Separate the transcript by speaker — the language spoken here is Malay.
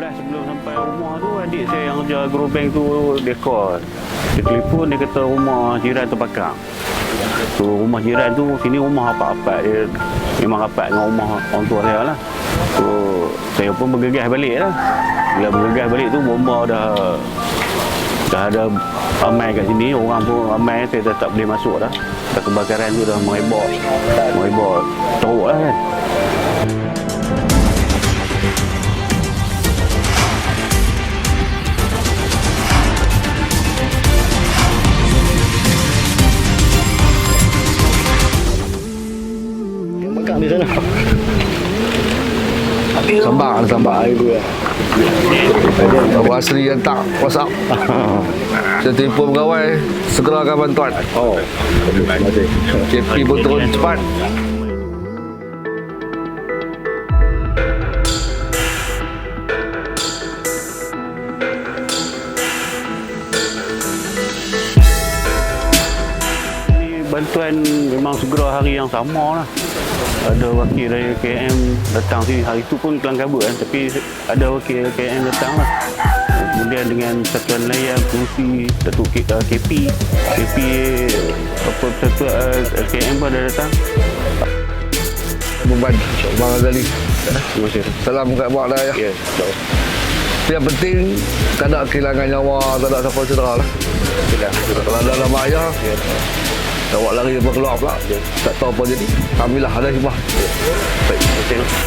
Speaker 1: Sebelum sampai rumah tu, adik saya yang kerja gerobeng tu dia call. Dia telefon, dia kata rumah jiran terbakar. So, rumah jiran tu, sini rumah rapat-rapat. Dia memang rapat dengan rumah orang tua saya lah. So, saya pun bergegas balik lah. Bila bergegas balik tu, bomba dah ada ramai kat sini. Orang pun ramai, saya dah tak boleh masuk dah. Kebakaran tu dah merebak teruk lah kan.
Speaker 2: Di sana. Sambak air tu ya.
Speaker 3: Orang asli yang tak WhatsApp. Saya telefon pegawai, segerakan bantuan.
Speaker 2: Oh. Terima kasih.
Speaker 3: KP pun turun cepat.
Speaker 1: Bantuan memang segera hari yang sama lah. Ada wakil dari KM datang sini. Hari itu pun kelang kabut kan, tapi ada wakil KM datang lah. Kemudian dengan satuan layan, fungsi, Datuk KP, KM pun ada datang.
Speaker 3: Beban Bang Azali.
Speaker 1: Terima kasih.
Speaker 3: Salam kat mak dah ya.
Speaker 1: Ya,
Speaker 3: Yang penting tak ada kehilangan nyawa, tak ada siapa cedera lah. Kalau ada dalam bahaya, awak lari apa keluar pula. Tak tahu apa jadi. Alhamdulillah ada hikmah.
Speaker 1: baik. Terima kasih.